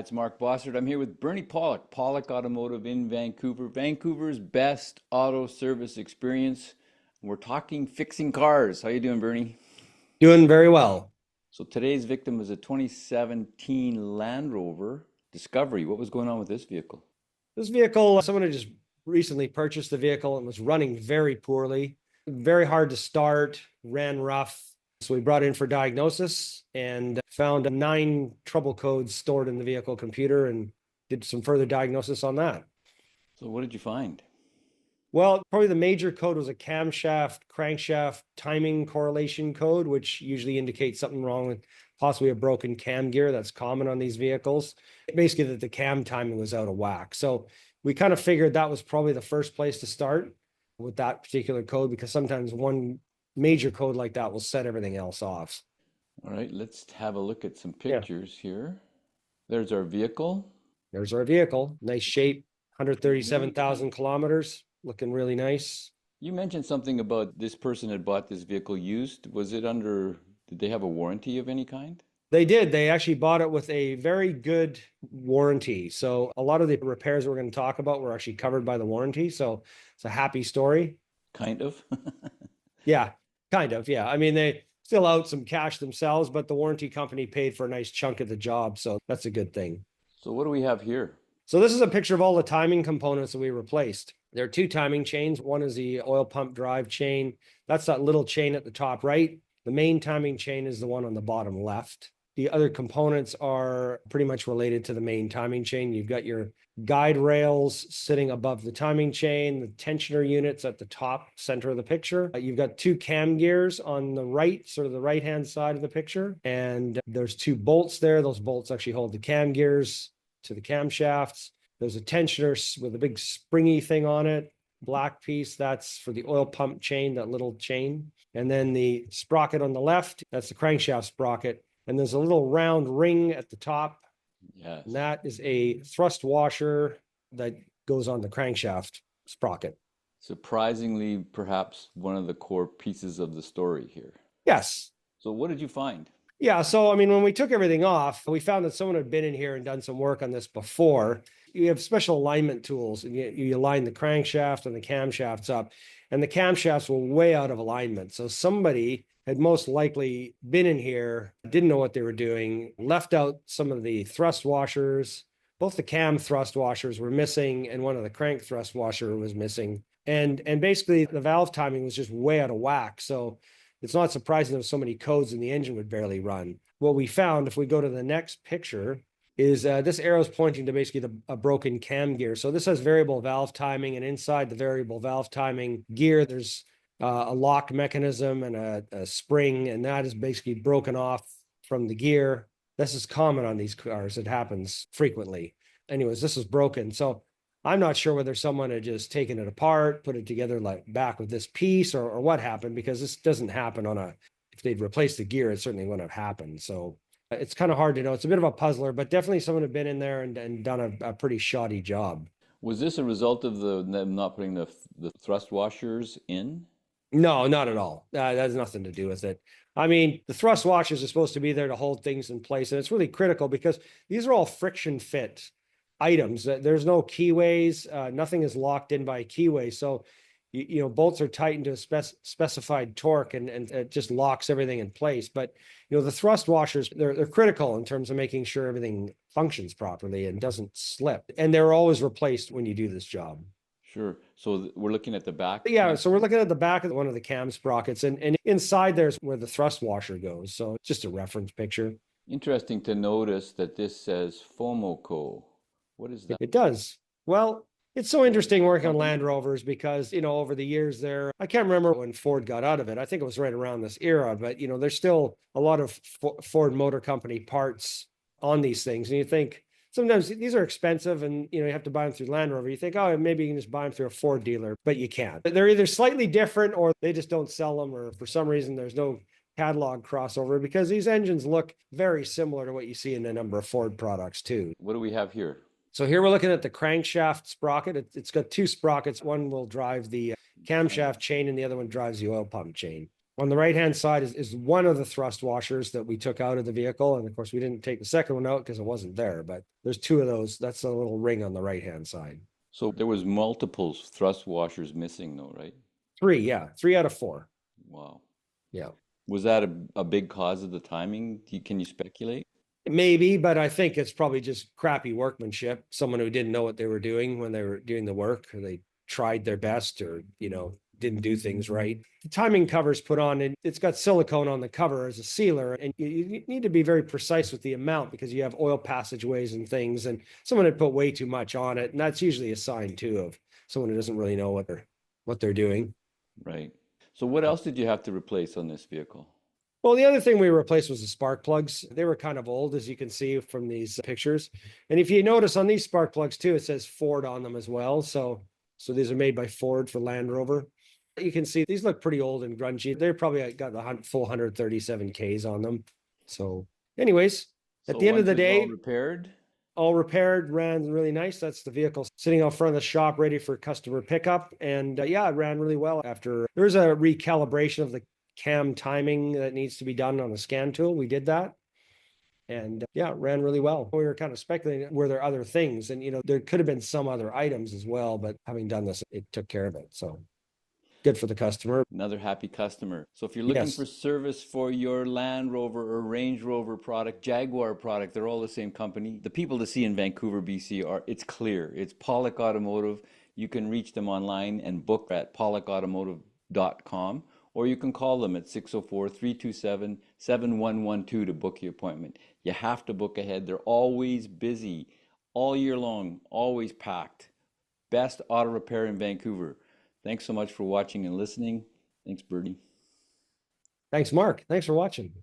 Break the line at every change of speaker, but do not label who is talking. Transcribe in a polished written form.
It's Mark Bossard. I'm here with Bernie Pawlik, Pawlik Automotive in Vancouver, Vancouver's best auto service experience. We're talking fixing cars. How you doing, Bernie?
Doing very well.
So today's victim is a 2017 Land Rover Discovery. What was going on with this vehicle?
This vehicle, someone had just recently purchased the vehicle and was running very poorly, very hard to start, ran rough. So we brought it in for diagnosis and found 9 trouble codes stored in the vehicle computer and did some further diagnosis on that.
So what did you find?
Well, probably the major code was a camshaft, crankshaft timing correlation code, which usually indicates something wrong with possibly a broken cam gear. That's common on these vehicles. Basically, that the cam timing was out of whack. So we kind of figured that was probably the first place to start with that particular code, because sometimes one major code like that will set everything else off.
All right, let's have a look at some
Yeah,
pictures here. There's our vehicle.
there's our vehicle. Nice shape, 137,000 kilometers, looking really nice.
You mentioned something about this person had bought this vehicle used. Was it under, did they have a warranty of any kind?
They did. They actually bought it with a very good warranty. So a lot of the repairs we're going to talk about were actually covered by the warranty. So it's a happy story.
Kind of.
Yeah, kind of. Yeah. I mean, they still out some cash themselves, but the warranty company paid for a nice chunk of the job. So that's a good thing.
So what do we have here?
So this is a picture of all the timing components that we replaced. There are 2 timing chains. One is the oil pump drive chain. That's that little chain at the top right. The main timing chain is the one on the bottom left. The other components are pretty much related to the main timing chain. You've got your guide rails sitting above the timing chain, the tensioner units at the top center of the picture. You've got 2 cam gears on the right, sort of the right-hand side of the picture. And there's 2 bolts there. Those bolts actually hold the cam gears to the camshafts. There's a tensioner with a big springy thing on it, black piece. That's for the oil pump chain, that little chain. And then the sprocket on the left, that's the crankshaft sprocket. And there's a little round ring at the top.
Yes.
And that is a thrust washer that goes on the crankshaft sprocket.
Surprisingly, perhaps one of the core pieces of the story here.
Yes.
So what did you find?
Yeah. So, I mean, when we took everything off, we found that someone had been in here and done some work on this before. You have special alignment tools, and you align the crankshaft and the camshafts up, and the camshafts were way out of alignment. So somebody had most likely been in here, didn't know what they were doing, left out some of the thrust washers. Both the cam thrust washers were missing, and one of the crank thrust washer was missing. And basically the valve timing was just way out of whack. So it's not surprising there was so many codes and the engine would barely run. What we found, if we go to the next picture, is this arrow is pointing to basically a broken cam gear. So this has variable valve timing, and inside the variable valve timing gear, there's a lock mechanism and a spring, and that is basically broken off from the gear. This is common on these cars. It happens frequently. Anyways, this is broken. So I'm not sure whether someone had just taken it apart, put it together like back with this piece, or what happened, because this doesn't happen if they'd replaced the gear, it certainly wouldn't have happened. So it's kind of hard to know. It's a bit of a puzzler, but definitely someone had been in there and done a pretty shoddy job.
Was this a result of them not putting the thrust washers in?
No, not at all. That has nothing to do with it. I mean, the thrust washers are supposed to be there to hold things in place, and it's really critical because these are all friction fit items. There's no keyways. Nothing is locked in by a keyway. So, bolts are tightened to a specified torque, and it just locks everything in place. But, the thrust washers, they're critical in terms of making sure everything functions properly and doesn't slip. And they're always replaced when you do this job.
Sure. So we're looking at the back.
Yeah, so we're looking at the back of one of the cam sprockets, and inside there's where the thrust washer goes. So it's just a reference picture.
Interesting to notice that this says FOMOCO. What is that?
It does. Well, it's so interesting working on Land Rovers because, over the years there, I can't remember when Ford got out of it. I think it was right around this era, but, there's still a lot of Ford Motor Company parts on these things. And you think, sometimes these are expensive and, you have to buy them through Land Rover. You think, oh, maybe you can just buy them through a Ford dealer, but you can't. They're either slightly different or they just don't sell them, or for some reason, there's no catalog crossover, because these engines look very similar to what you see in a number of Ford products too.
What do we have here?
So here we're looking at the crankshaft sprocket. It's got 2 sprockets. One will drive the camshaft chain and the other one drives the oil pump chain. On the right-hand side is one of the thrust washers that we took out of the vehicle. And of course, we didn't take the second one out because it wasn't there, but there's two of those. That's a little ring on the right-hand side.
So there was multiple thrust washers missing though, right?
Three, yeah, 3 out of 4.
Wow.
Yeah.
Was that a big cause of the timing? Can you speculate?
Maybe, but I think it's probably just crappy workmanship. Someone who didn't know what they were doing when they were doing the work, or they tried their best, or, didn't do things right. The timing cover's put on, and it's got silicone on the cover as a sealer, and you need to be very precise with the amount because you have oil passageways and things, and someone had put way too much on it, and that's usually a sign too of someone who doesn't really know what they're doing.
Right. So what else did you have to replace on this vehicle?
Well, the other thing we replaced was the spark plugs. They were kind of old, as you can see from these pictures. And if you notice on these spark plugs too, it says Ford on them as well. So these are made by Ford for Land Rover. You can see these look pretty old and grungy. They're probably got the full 137 Ks on them. So anyways, at
So
the end of
once
the
it was all
day,
repaired,
all repaired, ran really nice. That's the vehicle sitting out front of the shop ready for customer pickup. And yeah, it ran really well. After there's a recalibration of the cam timing that needs to be done on the scan tool. We did that. And yeah, it ran really well. We were kind of speculating, were there other things? And, there could have been some other items as well, but having done this, it took care of it. So good for the customer.
another happy customer. So if you're looking for
Yes.
service for your Land Rover or Range Rover product, Jaguar product, they're all the same company. The people to see in Vancouver, BC it's clear. It's Pawlik Automotive. You can reach them online and book at pawlikautomotive.com, or you can call them at 604-327-7112 to book your appointment. You have to book ahead. They're always busy all year long, always packed. Best auto repair in Vancouver. Thanks so much for watching and listening. Thanks, Bertie.
Thanks, Mark. Thanks for watching.